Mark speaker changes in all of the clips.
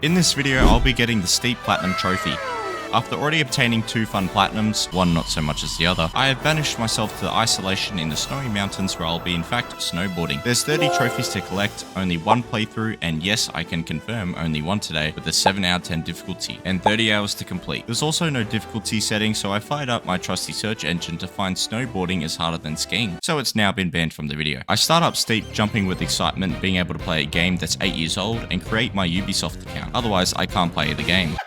Speaker 1: In this video, I'll be getting the Steep Platinum Trophy. After already obtaining 2 fun platinums, one not so much as the other, I have banished myself to isolation in the snowy mountains where I'll be in fact snowboarding. There's 30 trophies to collect, only 1 playthrough, and yes, I can confirm only 1 today with a 7 out of 10 difficulty, and 30 hours to complete. There's also no difficulty setting, so I fired up my trusty search engine to find snowboarding is harder than skiing, so it's now been banned from the video. I start up Steep jumping with excitement, being able to play a game that's 8 years old and create my Ubisoft account, otherwise I can't play the game.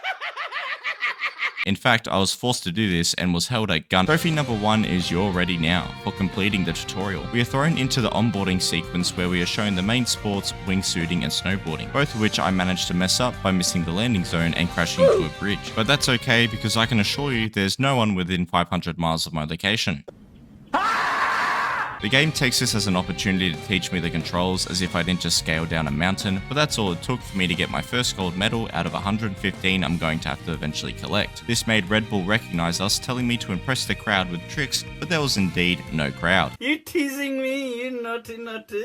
Speaker 1: In fact, I was forced to do this and was held at gun. Trophy number 1 is You're Ready Now, for completing the tutorial. We are thrown into the onboarding sequence where we are shown the main sports, wingsuiting and snowboarding, both of which I managed to mess up by missing the landing zone and crashing into a bridge. But that's okay because I can assure you there's no one within 500 miles of my location. The game takes this as an opportunity to teach me the controls as if I didn't just scale down a mountain, but that's all it took for me to get my first gold medal out of 115 I'm going to have to eventually collect. This made Red Bull recognize us, telling me to impress the crowd with tricks, but there was indeed no crowd.
Speaker 2: You teasing me, you naughty.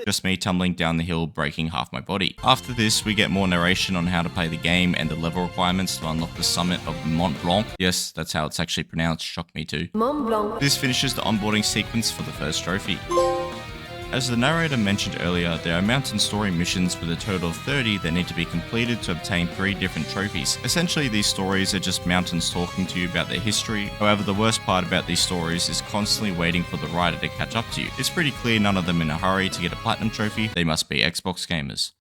Speaker 1: Just me tumbling down the hill, breaking half my body. After this, we get more narration on how to play the game and the level requirements to unlock the summit of Mont Blanc. Yes, that's how it's actually pronounced, shocked me too.
Speaker 3: Mont Blanc.
Speaker 1: This finishes the onboarding sequence for the first trophy. As the narrator mentioned earlier, there are mountain story missions with a total of 30 that need to be completed to obtain 3 different trophies. Essentially, these stories are just mountains talking to you about their history. However, the worst part about these stories is constantly waiting for the writer to catch up to you. It's pretty clear none of them in a hurry to get a platinum trophy. They must be Xbox gamers.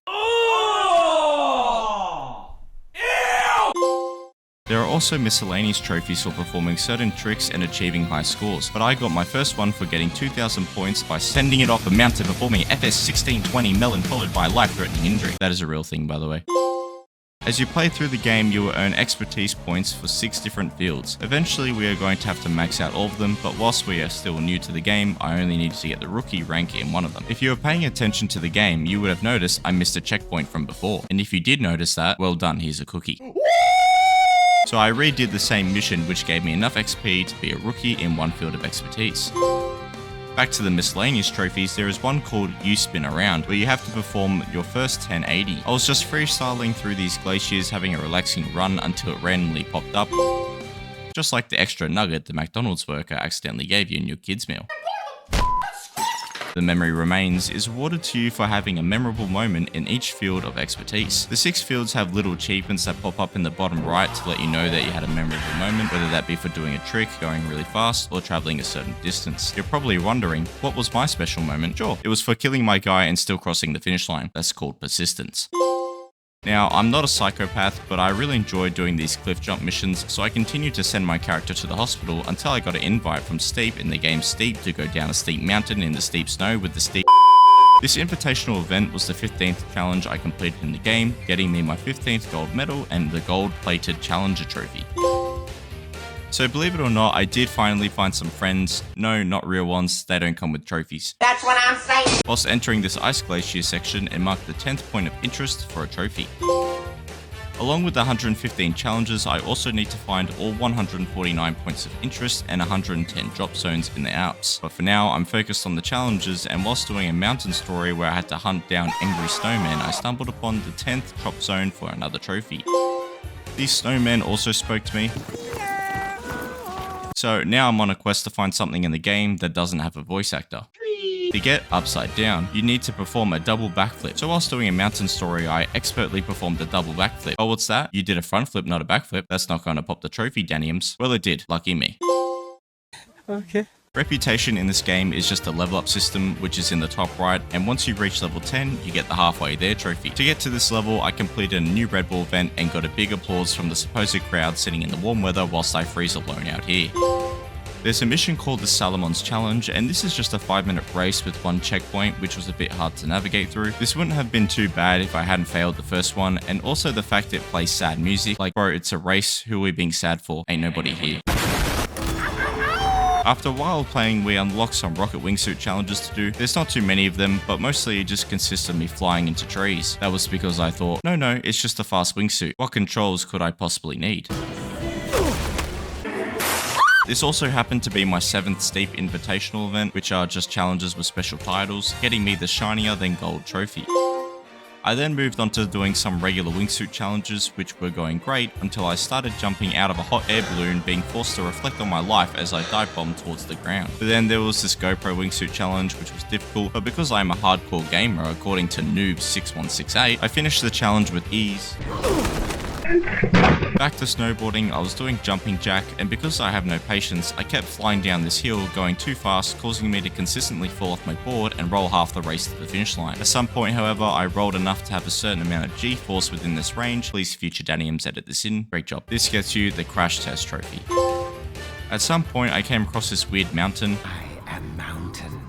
Speaker 1: There are also miscellaneous trophies for performing certain tricks and achieving high scores, but I got my first one for getting 2,000 points by sending it off a mountain performing FS 1620 melon followed by a life-threatening injury. That is a real thing, by the way. As you play through the game, you will earn expertise points for 6 different fields. Eventually, we are going to have to max out all of them, but whilst we are still new to the game, I only need to get the rookie rank in one of them. If you were paying attention to the game, you would have noticed I missed a checkpoint from before. And if you did notice that, well done, here's a cookie. So I redid the same mission, which gave me enough XP to be a rookie in one field of expertise. Back to the miscellaneous trophies, there is one called You Spin Around, where you have to perform your first 1080. I was just freestyling through these glaciers, having a relaxing run until it randomly popped up, just like the extra nugget the McDonald's worker accidentally gave you in your kids' meal. The Memory Remains is awarded to you for having a memorable moment in each field of expertise. The 6 fields have little achievements that pop up in the bottom right to let you know that you had a memorable moment, whether that be for doing a trick, going really fast, or traveling a certain distance. You're probably wondering, what was my special moment? Sure, it was for killing my guy and still crossing the finish line. That's called persistence. Now, I'm not a psychopath, but I really enjoyed doing these cliff jump missions, so I continued to send my character to the hospital until I got an invite from Steep in the game Steep to go down a steep mountain in the steep snow with the steep. This invitational event was the 15th challenge I completed in the game, getting me my 15th gold medal and the gold-plated Challenger trophy. So believe it or not, I did finally find some friends. No, not real ones, they don't come with trophies.
Speaker 3: That's what I'm saying.
Speaker 1: Whilst entering this ice glacier section, it marked the 10th point of interest for a trophy. Along with the 115 challenges, I also need to find all 149 points of interest and 110 drop zones in the Alps. But for now, I'm focused on the challenges, and whilst doing a mountain story where I had to hunt down angry snowmen, I stumbled upon the 10th drop zone for another trophy. These snowmen also spoke to me. So now I'm on a quest to find something in the game that doesn't have a voice actor. To get Upside Down, you need to perform a double backflip. So whilst doing a mountain story, I expertly performed a double backflip. Oh, what's that? You did a front flip, not a backflip. That's not going to pop the trophy, Daniums. Well, it did. Lucky me.
Speaker 2: Okay.
Speaker 1: Reputation in this game is just a level up system, which is in the top right, and once you reach level 10, you get the halfway there trophy. To get to this level, I completed a new Red Bull event and got a big applause from the supposed crowd sitting in the warm weather whilst I freeze alone out here. There's a mission called the Salomon's Challenge, and this is just a 5-minute race with 1 checkpoint, which was a bit hard to navigate through. This wouldn't have been too bad if I hadn't failed the first one, and also the fact it plays sad music. Like, bro, it's a race, who are we being sad for? Ain't nobody here. After a while playing, we unlocked some rocket wingsuit challenges to do. There's not too many of them, but mostly it just consists of me flying into trees. That was because I thought, no, it's just a fast wingsuit. What controls could I possibly need? This also happened to be my 7th Steep Invitational event, which are just challenges with special titles, getting me the shinier than gold trophy. I then moved on to doing some regular wingsuit challenges, which were going great until I started jumping out of a hot air balloon, being forced to reflect on my life as I dive bombed towards the ground. But then there was this GoPro wingsuit challenge, which was difficult, but because I am a hardcore gamer, according to Noob6168, I finished the challenge with ease. Back to snowboarding, I was doing jumping jack, and because I have no patience, I kept flying down this hill, going too fast, causing me to consistently fall off my board and roll half the race to the finish line. At some point, however, I rolled enough to have a certain amount of G-force within this range. Please future Daniums edit this in. Great job. This gets you the crash test trophy. At some point, I came across this weird mountain.
Speaker 3: I am mountain.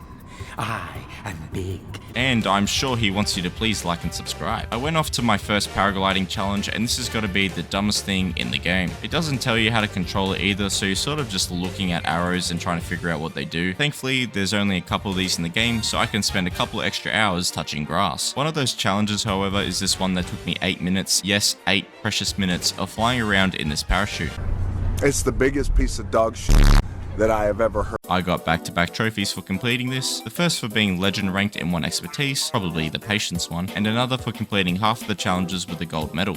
Speaker 3: I am big.
Speaker 1: And I'm sure he wants you to please like and subscribe. I went off to my first paragliding challenge, and this has got to be the dumbest thing in the game. It doesn't tell you how to control it either, so you're sort of just looking at arrows and trying to figure out what they do. Thankfully, there's only a couple of these in the game, so I can spend a couple of extra hours touching grass. One of those challenges, however, is this one that took me 8 minutes, yes, 8 precious minutes of flying around in this parachute.
Speaker 4: It's the biggest piece of dog shit that I have ever heard.
Speaker 1: I got back-to-back trophies for completing this, the first for being legend ranked in one expertise, probably the patience one, and another for completing half of the challenges with a gold medal.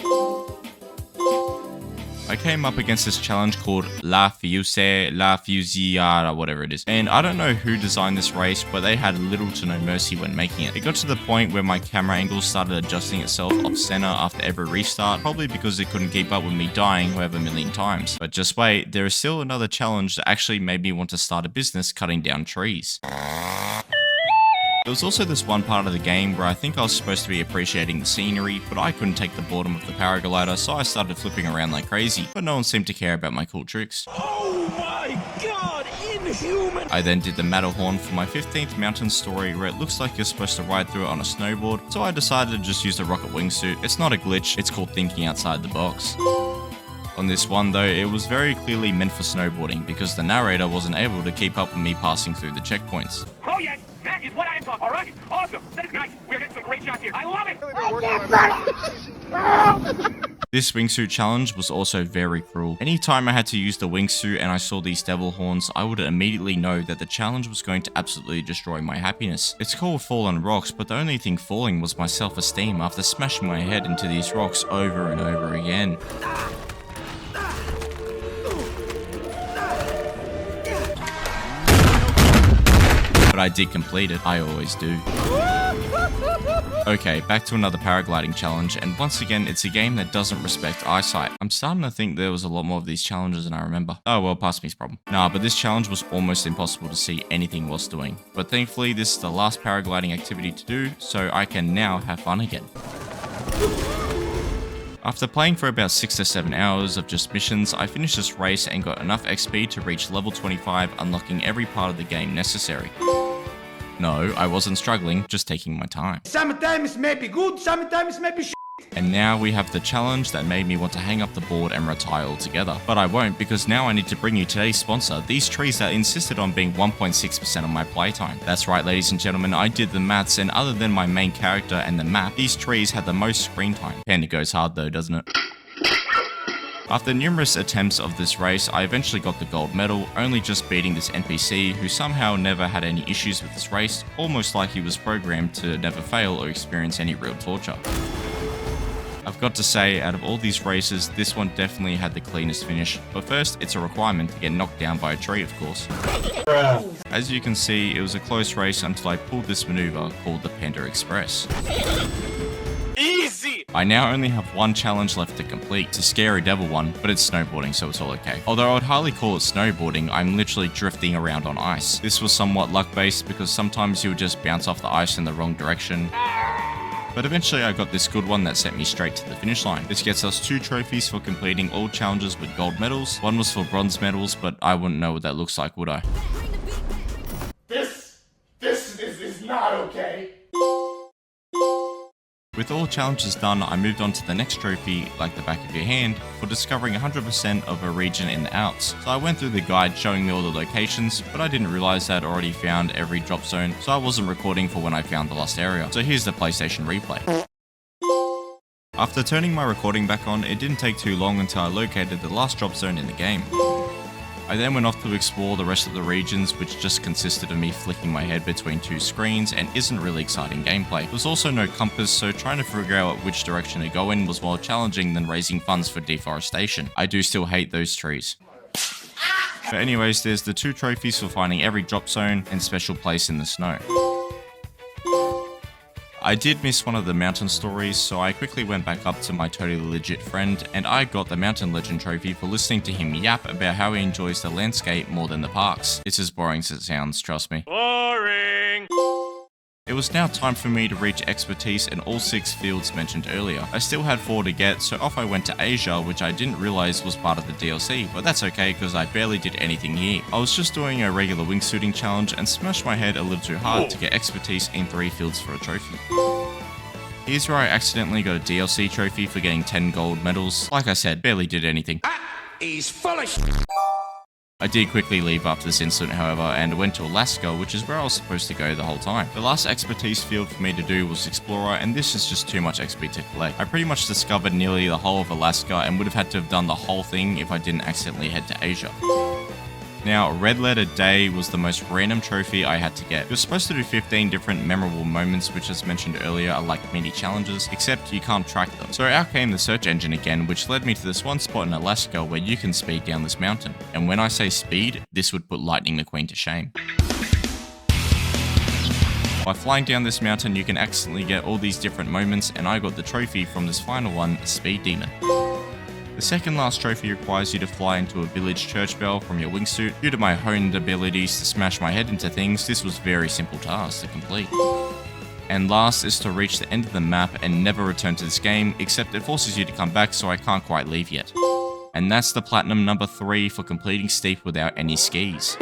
Speaker 1: I came up against this challenge called La Fusillade, whatever it is, and I don't know who designed this race, but they had little to no mercy when making it. It got to the point where my camera angle started adjusting itself off center after every restart, probably because it couldn't keep up with me dying however million times. But just wait, there is still another challenge that actually made me want to start a business cutting down trees. There was also this one part of the game where I think I was supposed to be appreciating the scenery, but I couldn't take the boredom of the paraglider, so I started flipping around like crazy, but no one seemed to care about my cool tricks.
Speaker 3: Oh my god, inhuman!
Speaker 1: I then did the Matterhorn for my 15th mountain story, where it looks like you're supposed to ride through it on a snowboard, so I decided to just use the rocket wingsuit. It's not a glitch, it's called thinking outside the box. On this one though, it was very clearly meant for snowboarding, because the narrator wasn't able to keep up with me passing through the checkpoints.
Speaker 5: Oh yes, that is what I'm talking. All right, awesome. That is nice. We're getting some great shots here. I love it.
Speaker 1: This wingsuit challenge was also very cruel. Anytime I had to use the wingsuit and I saw these devil horns, I would immediately know that the challenge was going to absolutely destroy my happiness. It's called Fall on Rocks, but the only thing falling was my self-esteem after smashing my head into these rocks over and over again. But I did complete it, I always do. Okay, back to another paragliding challenge, and once again, it's a game that doesn't respect eyesight. I'm starting to think there was a lot more of these challenges than I remember. Oh well, past me's problem. Nah, but this challenge was almost impossible to see anything whilst doing. But thankfully, this is the last paragliding activity to do, so I can now have fun again. After playing for about 6 to 7 hours of just missions, I finished this race and got enough XP to reach level 25, unlocking every part of the game necessary. No, I wasn't struggling, just taking my time.
Speaker 3: Sometimes may be good, sometimes may be shit.
Speaker 1: And now we have the challenge that made me want to hang up the board and retire altogether. But I won't, because now I need to bring you today's sponsor, these trees that insisted on being 1.6% of my playtime. That's right, ladies and gentlemen, I did the maths, and other than my main character and the map, these trees had the most screen time. Panda goes hard though, doesn't it? After numerous attempts of this race, I eventually got the gold medal, only just beating this NPC who somehow never had any issues with this race, almost like he was programmed to never fail or experience any real torture. I've got to say, out of all these races, this one definitely had the cleanest finish, but first, it's a requirement to get knocked down by a tree, of course. As you can see, it was a close race until I pulled this maneuver called the Panda Express.
Speaker 5: Easy.
Speaker 1: I now only have one challenge left to complete. It's a scary devil one, but it's snowboarding, so it's all okay. Although I'd hardly call it snowboarding, I'm literally drifting around on ice. This was somewhat luck-based because sometimes you would just bounce off the ice in the wrong direction. But eventually I got this good one that sent me straight to the finish line. This gets us 2 trophies for completing all challenges with gold medals. One was for bronze medals, but I wouldn't know what that looks like, would I?
Speaker 3: This is not okay.
Speaker 1: With all challenges done, I moved on to the next trophy, like the back of your hand, for discovering 100% of a region in the Alps. So I went through the guide showing me all the locations, but I didn't realize that I'd already found every drop zone, so I wasn't recording for when I found the lost area. So here's the PlayStation replay. After turning my recording back on, it didn't take too long until I located the last drop zone in the game. I then went off to explore the rest of the regions, which just consisted of me flicking my head between 2 screens and isn't really exciting gameplay. There was also no compass, so trying to figure out which direction to go in was more challenging than raising funds for deforestation. I do still hate those trees. But anyways, there's the 2 trophies for finding every drop zone and special place in the snow. I did miss one of the mountain stories, so I quickly went back up to my totally legit friend, and I got the mountain legend trophy for listening to him yap about how he enjoys the landscape more than the parks. It's as boring as it sounds, trust me.
Speaker 5: Boring.
Speaker 1: It was now time for me to reach expertise in all 6 fields mentioned earlier. I still had 4 to get, so off I went to Asia, which I didn't realize was part of the DLC, but that's okay because I barely did anything here. I was just doing a regular wingsuiting challenge and smashed my head a little too hard to get expertise in 3 fields for a trophy. Here's where I accidentally got a DLC trophy for getting 10 gold medals. Like I said, barely did anything.
Speaker 3: He's full of
Speaker 1: I did quickly leave after this incident, however, and went to Alaska, which is where I was supposed to go the whole time. The last expertise field for me to do was Explorer, and this is just too much XP to collect. I pretty much discovered nearly the whole of Alaska and would have had to have done the whole thing if I didn't accidentally head to Asia. Now, Red Letter Day was the most random trophy I had to get. You're supposed to do 15 different memorable moments, which as mentioned earlier are like mini challenges, except you can't track them. So out came the search engine again, which led me to this one spot in Alaska where you can speed down this mountain. And when I say speed, this would put Lightning McQueen to shame. By flying down this mountain, you can accidentally get all these different moments, and I got the trophy from this final one, Speed Demon. The second last trophy requires you to fly into a village church bell from your wingsuit. Due to my honed abilities to smash my head into things, this was a very simple task to complete. And last is to reach the end of the map and never return to this game, except it forces you to come back, so I can't quite leave yet. And that's the platinum number 3 for completing Steep without any skis.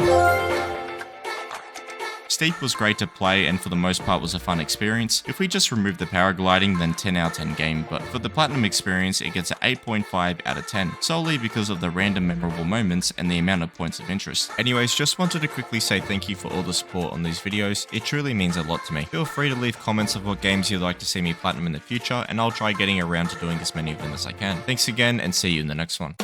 Speaker 1: Steep was great to play and for the most part was a fun experience. If we just remove the paragliding, then 10 out of 10 game, but for the platinum experience it gets an 8.5 out of 10, solely because of the random memorable moments and the amount of points of interest. Anyways, just wanted to quickly say thank you for all the support on these videos, it truly means a lot to me. Feel free to leave comments of what games you'd like to see me platinum in the future, and I'll try getting around to doing as many of them as I can. Thanks again and see you in the next one.